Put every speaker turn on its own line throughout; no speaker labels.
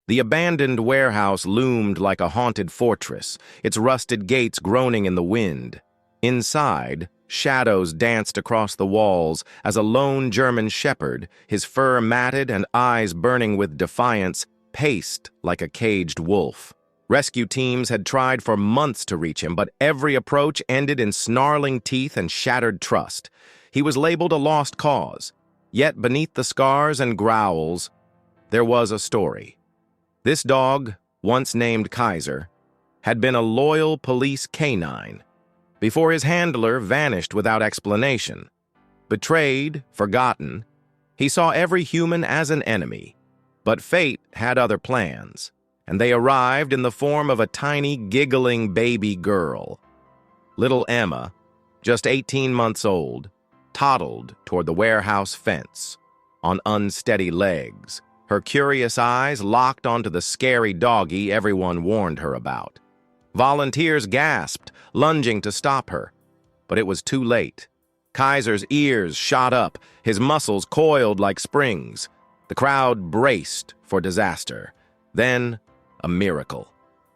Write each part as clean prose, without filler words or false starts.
The abandoned warehouse loomed like a haunted fortress, its rusted gates groaning in the wind. Inside, shadows danced across the walls as a lone German shepherd, his fur matted and eyes burning with defiance, paced like a caged wolf. Rescue teams had tried for months to reach him, but every approach ended in snarling teeth and shattered trust. He was labeled a lost cause. Yet beneath the scars and growls, there was a story. This dog, once named Kaiser, had been a loyal police canine before his handler vanished without explanation. Betrayed, forgotten, he saw every human as an enemy. But fate had other plans, and they arrived in the form of a tiny, giggling baby girl. Little Emma, just 18 months old, toddled toward the warehouse fence, on unsteady legs, her curious eyes locked onto the scary doggy everyone warned her about. Volunteers gasped, lunging to stop her, but it was too late. Kaiser's ears shot up, his muscles coiled like springs. The crowd braced for disaster. Then, a miracle.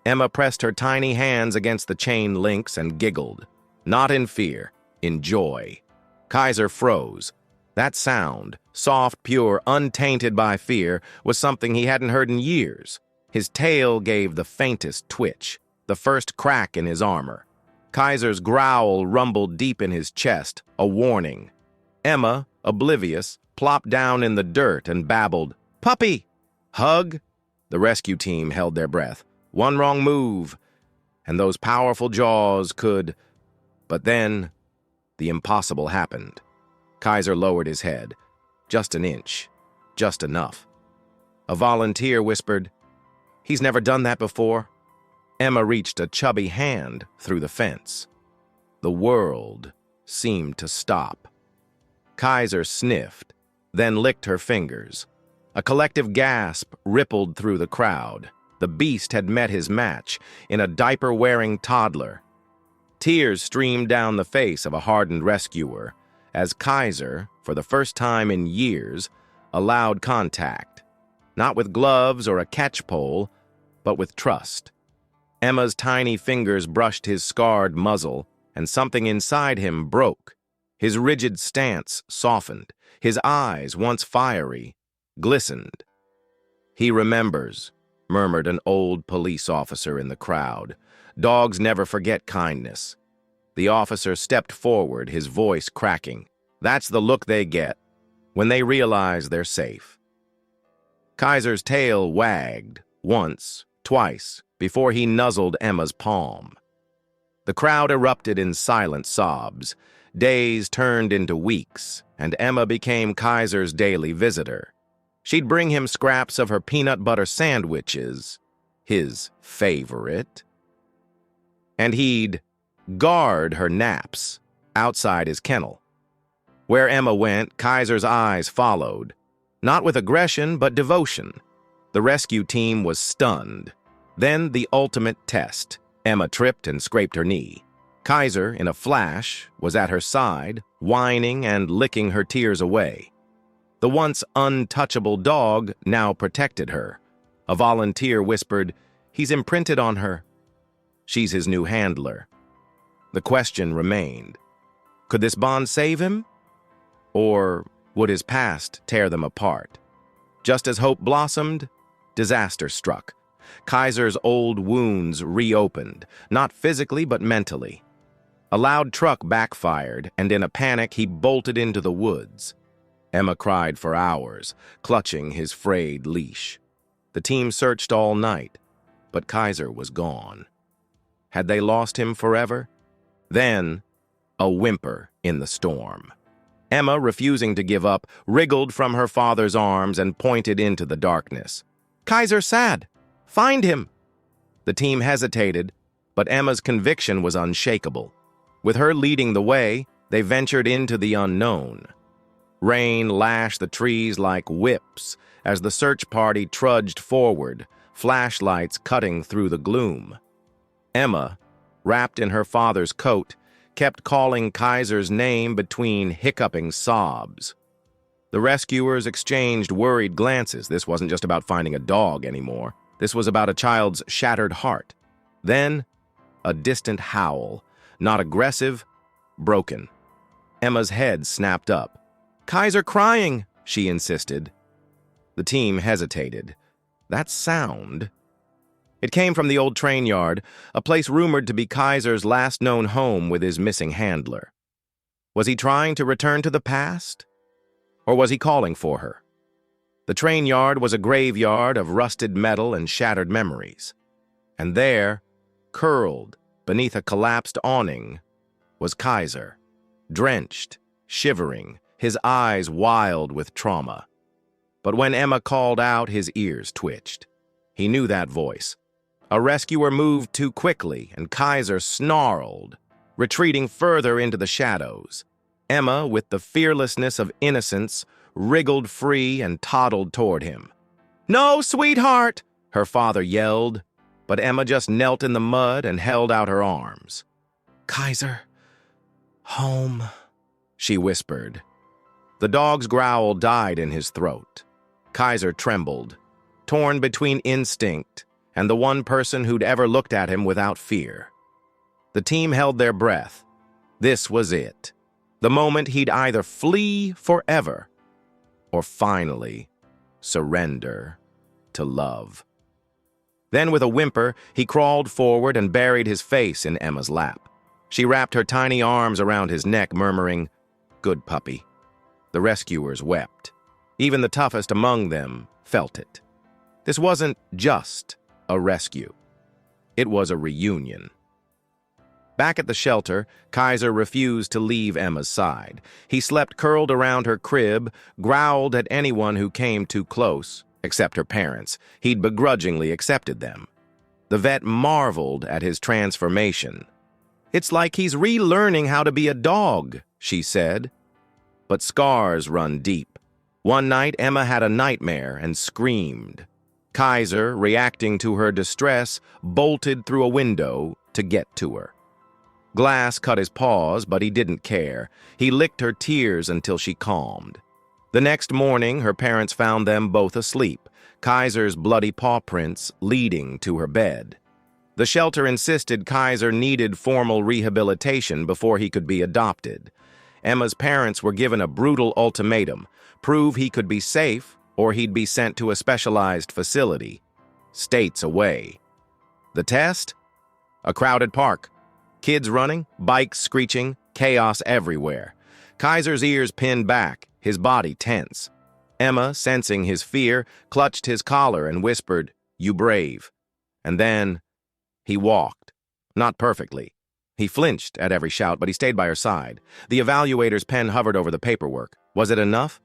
Emma pressed her tiny hands against the chain links and giggled. Not in fear, in joy. Kaiser froze. That sound, soft, pure, untainted by fear, was something he hadn't heard in years. His tail gave the faintest twitch, the first crack in his armor. Kaiser's growl rumbled deep in his chest, a warning. Emma, oblivious, plopped down in the dirt and babbled, "Puppy! Hug!" The rescue team held their breath. One wrong move, and those powerful jaws could... But then, the impossible happened. Kaiser lowered his head. Just an inch. Just enough. A volunteer whispered, "He's never done that before." Emma reached a chubby hand through the fence. The world seemed to stop. Kaiser sniffed, then licked her fingers. A collective gasp rippled through the crowd. The beast had met his match in a diaper-wearing toddler. Tears streamed down the face of a hardened rescuer as Kaiser, for the first time in years, allowed contact. Not with gloves or a catch pole, but with trust. Emma's tiny fingers brushed his scarred muzzle, and something inside him broke. His rigid stance softened. His eyes, once fiery, glistened. "He remembers," murmured an old police officer in the crowd. "Dogs never forget kindness." The officer stepped forward, his voice cracking. "That's the look they get when they realize they're safe." Kaiser's tail wagged, once, twice, before he nuzzled Emma's palm. The crowd erupted in silent sobs. Days turned into weeks, and Emma became Kaiser's daily visitor. She'd bring him scraps of her peanut butter sandwiches, his favorite, and he'd guard her naps outside his kennel. Where Emma went, Kaiser's eyes followed, not with aggression but devotion. The rescue team was stunned. Then the ultimate test. Emma tripped and scraped her knee. Kaiser, in a flash, was at her side, whining and licking her tears away. The once untouchable dog now protected her. A volunteer whispered, "He's imprinted on her. She's his new handler." The question remained. Could this bond save him? Or would his past tear them apart? Just as hope blossomed, disaster struck. Kaiser's old wounds reopened, not physically but mentally. A loud truck backfired, and in a panic he bolted into the woods. Emma cried for hours, clutching his frayed leash. The team searched all night, but Kaiser was gone. Had they lost him forever? Then, a whimper in the storm. Emma, refusing to give up, wriggled from her father's arms and pointed into the darkness. "Kaiser's sad! Find him!" The team hesitated, but Emma's conviction was unshakable. With her leading the way, they ventured into the unknown. Rain lashed the trees like whips as the search party trudged forward, flashlights cutting through the gloom. Emma, wrapped in her father's coat, kept calling Kaiser's name between hiccuping sobs. The rescuers exchanged worried glances. This wasn't just about finding a dog anymore. This was about a child's shattered heart. Then, a distant howl, not aggressive, broken. Emma's head snapped up. "Kaiser crying," she insisted. The team hesitated. That sound. It came from the old train yard, a place rumored to be Kaiser's last known home with his missing handler. Was he trying to return to the past? Or was he calling for her? The train yard was a graveyard of rusted metal and shattered memories. And there, curled beneath a collapsed awning, was Kaiser, drenched, shivering, his eyes wild with trauma. But when Emma called out, his ears twitched. He knew that voice. A rescuer moved too quickly, and Kaiser snarled, retreating further into the shadows. Emma, with the fearlessness of innocence, wriggled free and toddled toward him. "No, sweetheart!" her father yelled, but Emma just knelt in the mud and held out her arms. "Kaiser, home," she whispered. The dog's growl died in his throat. Kaiser trembled, torn between instinct and the one person who'd ever looked at him without fear. The team held their breath. This was it. The moment he'd either flee forever or finally surrender to love. Then with a whimper, he crawled forward and buried his face in Emma's lap. She wrapped her tiny arms around his neck, murmuring, "Good puppy." The rescuers wept. Even the toughest among them felt it. This wasn't just a rescue. It was a reunion. Back at the shelter, Kaiser refused to leave Emma's side. He slept curled around her crib, growled at anyone who came too close, except her parents. He'd begrudgingly accepted them. The vet marveled at his transformation. "It's like he's relearning how to be a dog," she said. But scars run deep. One night, Emma had a nightmare and screamed. Kaiser, reacting to her distress, bolted through a window to get to her. Glass cut his paws, but he didn't care. He licked her tears until she calmed. The next morning, her parents found them both asleep, Kaiser's bloody paw prints leading to her bed. The shelter insisted Kaiser needed formal rehabilitation before he could be adopted. Emma's parents were given a brutal ultimatum: prove he could be safe, or he'd be sent to a specialized facility, states away. The test? A crowded park. Kids running, bikes screeching, chaos everywhere. Kaiser's ears pinned back, his body tense. Emma, sensing his fear, clutched his collar and whispered, "You brave." And then he walked. Not perfectly. He flinched at every shout, but he stayed by her side. The evaluator's pen hovered over the paperwork. Was it enough?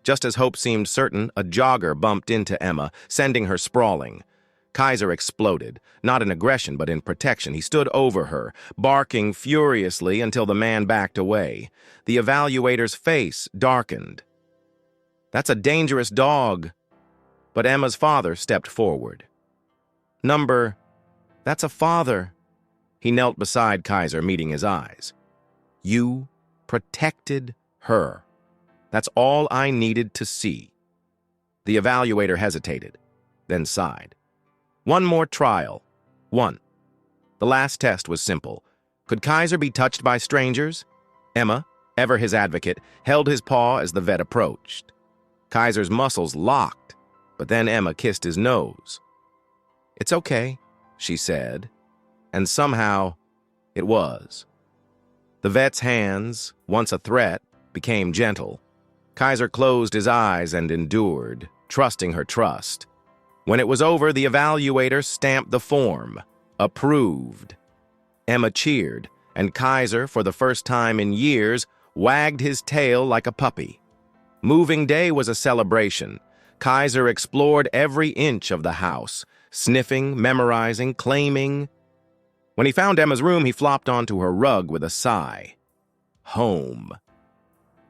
Just as hope seemed certain, a jogger bumped into Emma, sending her sprawling. Kaiser exploded, not in aggression but in protection. He stood over her, barking furiously until the man backed away. The evaluator's face darkened. "That's a dangerous dog." But Emma's father stepped forward. That's a father." He knelt beside Kaiser, meeting his eyes. "You protected her. That's all I needed to see." The evaluator hesitated, then sighed. One more trial. One. The last test was simple. Could Kaiser be touched by strangers? Emma, ever his advocate, held his paw as the vet approached. Kaiser's muscles locked, but then Emma kissed his nose. "It's okay," she said, and somehow it was. The vet's hands, once a threat, became gentle. Kaiser closed his eyes and endured, trusting her trust. When it was over, the evaluator stamped the form. Approved. Emma cheered, and Kaiser, for the first time in years, wagged his tail like a puppy. Moving day was a celebration. Kaiser explored every inch of the house, sniffing, memorizing, claiming. When he found Emma's room, he flopped onto her rug with a sigh. Home.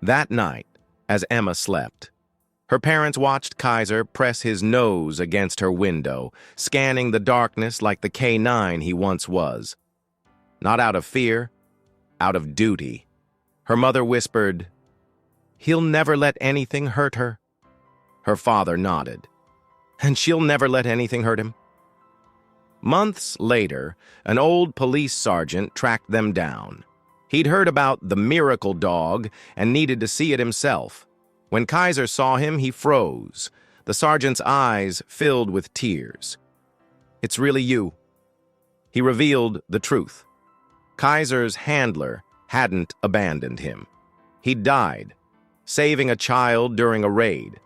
That night, as Emma slept, her parents watched Kaiser press his nose against her window, scanning the darkness like the K9 he once was. Not out of fear, out of duty. Her mother whispered, "He'll never let anything hurt her." Her father nodded. and she'll never let anything hurt him. Months later, an old police sergeant tracked them down. He'd heard about the miracle dog and needed to see it himself. When Kaiser saw him, he froze. The sergeant's eyes filled with tears. "It's really you." He revealed the truth. Kaiser's handler hadn't abandoned him. He'd died, saving a child during a raid.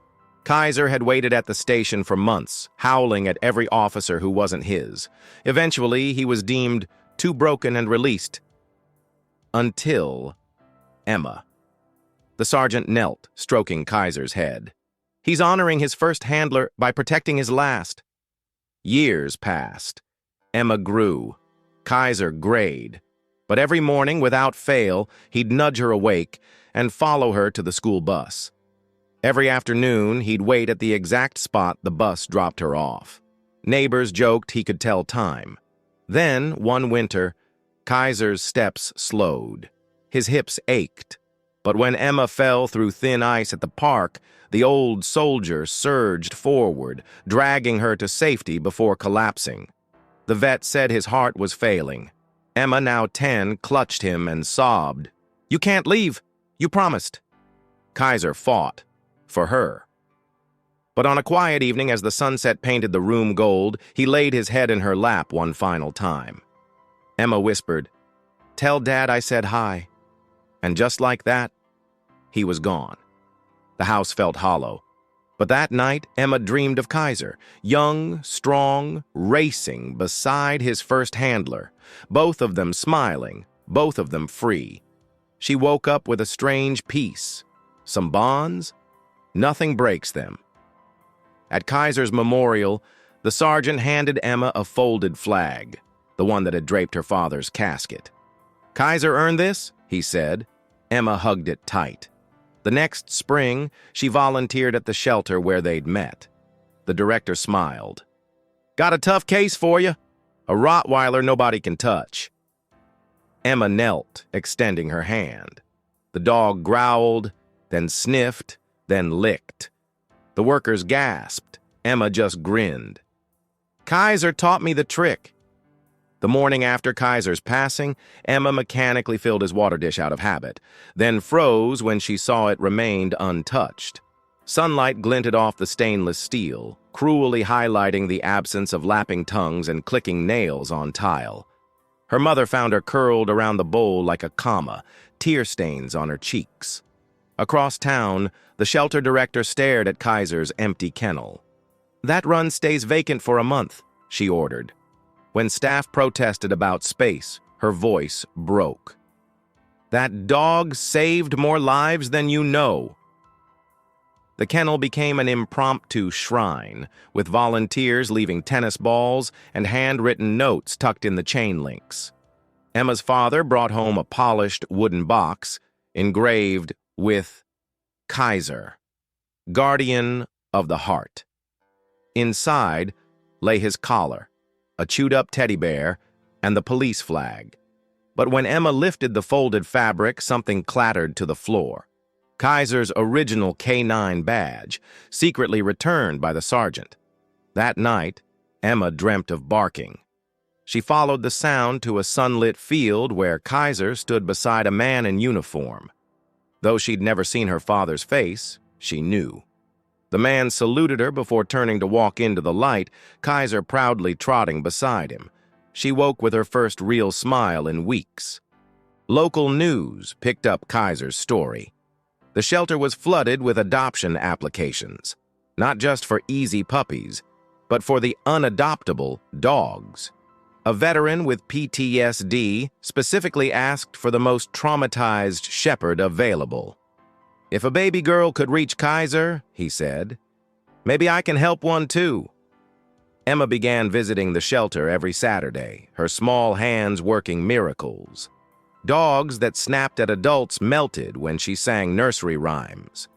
Kaiser had waited at the station for months, howling at every officer who wasn't his. Eventually, he was deemed too broken and released. Until Emma. The sergeant knelt, stroking Kaiser's head. He's honoring his first handler by protecting his last. Years passed. Emma grew. Kaiser grayed. But every morning, without fail, he'd nudge her awake and follow her to the school bus. Every afternoon, he'd wait at the exact spot the bus dropped her off. Neighbors joked he could tell time. Then, one winter, Kaiser's steps slowed. His hips ached. But when Emma fell through thin ice at the park, the old soldier surged forward, dragging her to safety before collapsing. The vet said his heart was failing. Emma, now 10, clutched him and sobbed. "You can't leave. You promised." Kaiser fought. For her. But on a quiet evening, as the sunset painted the room gold, he laid his head in her lap one final time. Emma whispered, "Tell Dad I said hi." And just like that, he was gone. The house felt hollow. But that night, Emma dreamed of Kaiser, young, strong, racing beside his first handler, both of them smiling, both of them free. She woke up with a strange peace. Some bonds? Nothing breaks them. At Kaiser's memorial, the sergeant handed Emma a folded flag, the one that had draped her father's casket. "Kaiser earned this," he said. Emma hugged it tight. The next spring, she volunteered at the shelter where they'd met. The director smiled. "Got a tough case for you. A Rottweiler nobody can touch." Emma knelt, extending her hand. The dog growled, then sniffed, then licked. The workers gasped. Emma just grinned. "Kaiser taught me the trick." The morning after Kaiser's passing, Emma mechanically filled his water dish out of habit, then froze when she saw it remained untouched. Sunlight glinted off the stainless steel, cruelly highlighting the absence of lapping tongues and clicking nails on tile. Her mother found her curled around the bowl like a comma, tear stains on her cheeks. Across town, the shelter director stared at Kaiser's empty kennel. "That run stays vacant for a month," she ordered. When staff protested about space, her voice broke. "That dog saved more lives than you know." The kennel became an impromptu shrine, with volunteers leaving tennis balls and handwritten notes tucked in the chain links. Emma's father brought home a polished wooden box, engraved with Kaiser, guardian of the heart. Inside lay his collar, a chewed-up teddy bear, and the police flag. But when Emma lifted the folded fabric, something clattered to the floor. Kaiser's original K9 badge, secretly returned by the sergeant. That night, Emma dreamt of barking. She followed the sound to a sunlit field where Kaiser stood beside a man in uniform. Though she'd never seen her father's face, she knew. The man saluted her before turning to walk into the light, Kaiser proudly trotting beside him. She woke with her first real smile in weeks. Local news picked up Kaiser's story. The shelter was flooded with adoption applications, not just for easy puppies, but for the unadoptable dogs. A veteran with PTSD specifically asked for the most traumatized shepherd available. "If a baby girl could reach Kaiser," he said, "maybe I can help one too." Emma began visiting the shelter every Saturday, her small hands working miracles. Dogs that snapped at adults melted when she sang nursery rhymes.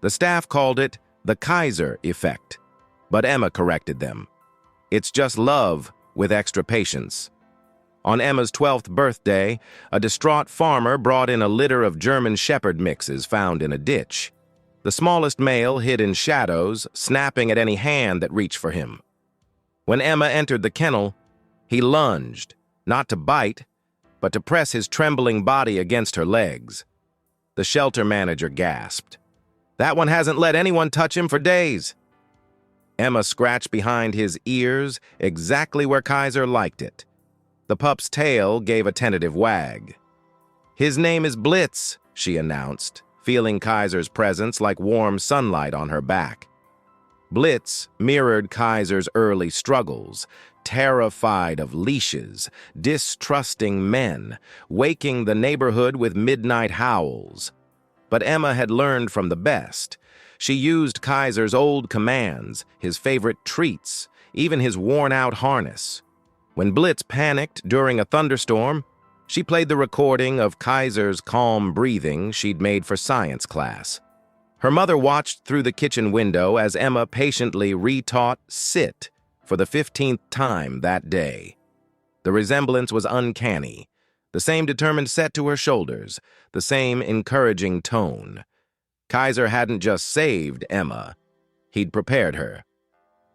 The staff called it the Kaiser effect, but Emma corrected them. It's just love with extra patience. On Emma's 12th birthday, a distraught farmer brought in a litter of German Shepherd mixes found in a ditch. The smallest male hid in shadows, snapping at any hand that reached for him. When Emma entered the kennel, he lunged, not to bite, but to press his trembling body against her legs. The shelter manager gasped. "That one hasn't let anyone touch him for days." Emma scratched behind his ears, exactly where Kaiser liked it. The pup's tail gave a tentative wag. "His name is Blitz," she announced, feeling Kaiser's presence like warm sunlight on her back. Blitz mirrored Kaiser's early struggles, terrified of leashes, distrusting men, waking the neighborhood with midnight howls. But Emma had learned from the best. She used Kaiser's old commands, his favorite treats, even his worn-out harness. When Blitz panicked during a thunderstorm, she played the recording of Kaiser's calm breathing she'd made for science class. Her mother watched through the kitchen window as Emma patiently retaught sit for the 15th time that day. The resemblance was uncanny. The same determined set to her shoulders, the same encouraging tone. Kaiser hadn't just saved Emma, he'd prepared her.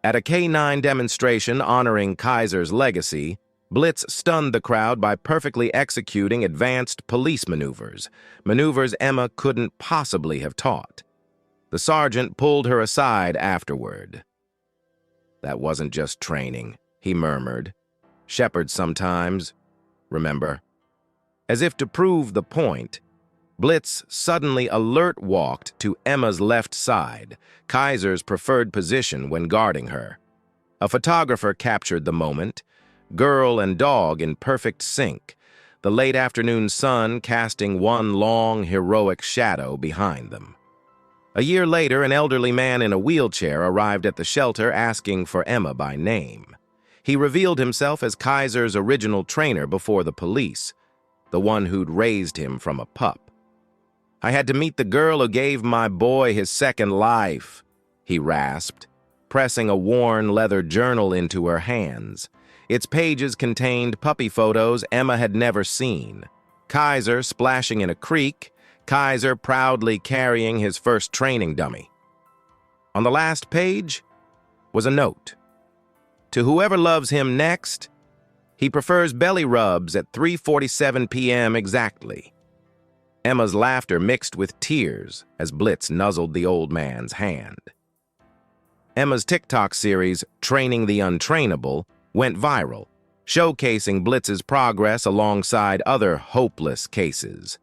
At a K9 demonstration honoring Kaiser's legacy, Blitz stunned the crowd by perfectly executing advanced police maneuvers Emma couldn't possibly have taught. The sergeant pulled her aside afterward. "That wasn't just training," he murmured. "Shepherds sometimes, remember?" As if to prove the point, Blitz suddenly alert-walked to Emma's left side, Kaiser's preferred position when guarding her. A photographer captured the moment, girl and dog in perfect sync, the late afternoon sun casting one long, heroic shadow behind them. A year later, an elderly man in a wheelchair arrived at the shelter asking for Emma by name. He revealed himself as Kaiser's original trainer before the police, the one who'd raised him from a pup. "I had to meet the girl who gave my boy his second life," he rasped, pressing a worn leather journal into her hands. Its pages contained puppy photos Emma had never seen. Kaiser splashing in a creek, Kaiser proudly carrying his first training dummy. On the last page was a note. "To whoever loves him next, he prefers belly rubs at 3:47 p.m. exactly." Emma's laughter mixed with tears as Blitz nuzzled the old man's hand. Emma's TikTok series, Training the Untrainable, went viral, showcasing Blitz's progress alongside other hopeless cases.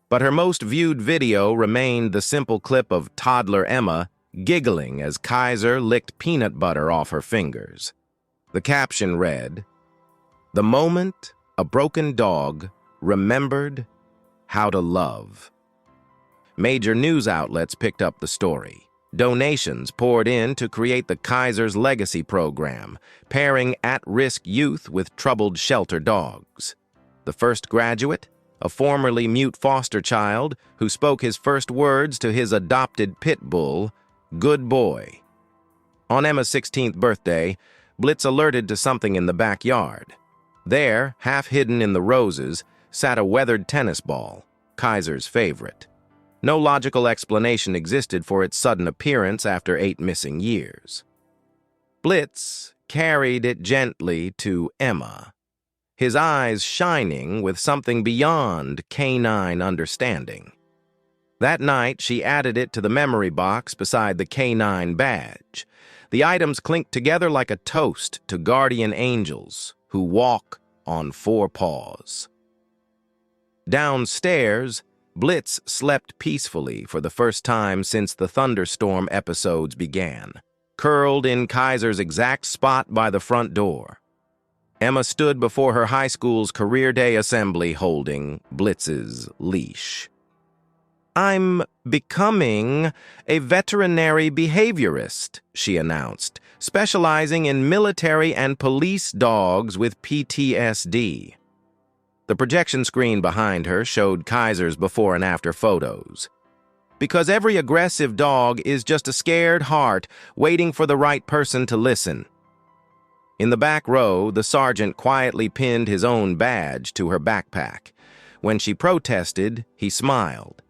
But her most viewed video remained the simple clip of toddler Emma giggling as Kaiser licked peanut butter off her fingers. The caption read, "The moment a broken dog remembered how to love." Major news outlets picked up the story. Donations poured in to create the Kaiser's Legacy program, pairing at-risk youth with troubled shelter dogs. The first graduate, a formerly mute foster child who spoke his first words to his adopted pit bull, "Good boy." On Emma's 16th birthday, Blitz alerted to something in the backyard. There, half hidden in the roses, sat a weathered tennis ball, Kaiser's favorite. No logical explanation existed for its sudden appearance after 8 missing years. Blitz carried it gently to Emma, his eyes shining with something beyond canine understanding. That night, she added it to the memory box beside the K9 badge. The items clinked together like a toast to guardian angels who walk on 4 paws. Downstairs, Blitz slept peacefully for the first time since the thunderstorm episodes began, curled in Kaiser's exact spot by the front door. Emma stood before her high school's career day assembly holding Blitz's leash. "I'm becoming a veterinary behaviorist," she announced, specializing in military and police dogs with PTSD. The projection screen behind her showed Kaiser's before and after photos. "Because every aggressive dog is just a scared heart waiting for the right person to listen." In the back row, the sergeant quietly pinned his own badge to her backpack. When she protested, he smiled.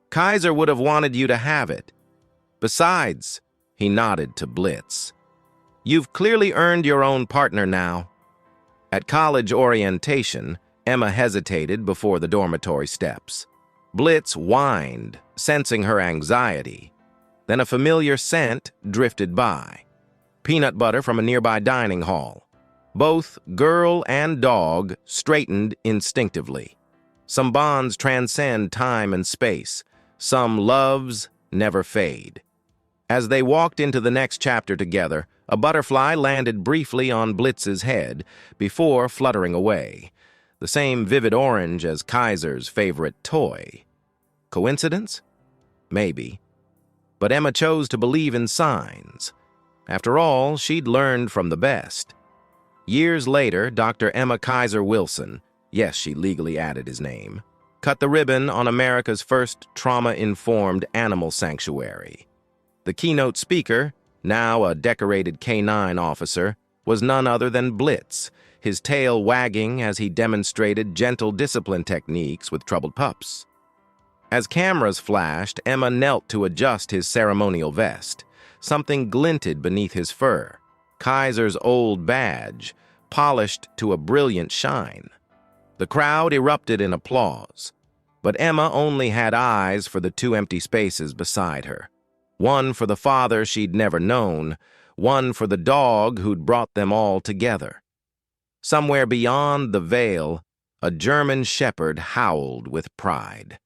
"Kaiser would have wanted you to have it. Besides, he nodded to Blitz, you've clearly earned your own partner now. At college orientation, Emma hesitated before the dormitory steps. Blitz whined, sensing her anxiety. Then a familiar scent drifted by. Peanut butter from a nearby dining hall. Both girl and dog straightened instinctively. Some bonds transcend time and space. Some loves never fade. As they walked into the next chapter together, a butterfly landed briefly on Blitz's head before fluttering away. The same vivid orange as Kaiser's favorite toy. Coincidence? Maybe. But Emma chose to believe in signs. After all, she'd learned from the best. Years later, Dr. Emma Kaiser Wilson, yes, she legally added his name, cut the ribbon on America's first trauma-informed animal sanctuary. The keynote speaker, now a decorated K-9 officer, was none other than Blitz, his tail wagging as he demonstrated gentle discipline techniques with troubled pups. As cameras flashed, Emma knelt to adjust his ceremonial vest. Something glinted beneath his fur. Kaiser's old badge, polished to a brilliant shine. The crowd erupted in applause, but Emma only had eyes for the two empty spaces beside her. One for the father she'd never known, one for the dog who'd brought them all together. Somewhere beyond the veil, a German shepherd howled with pride.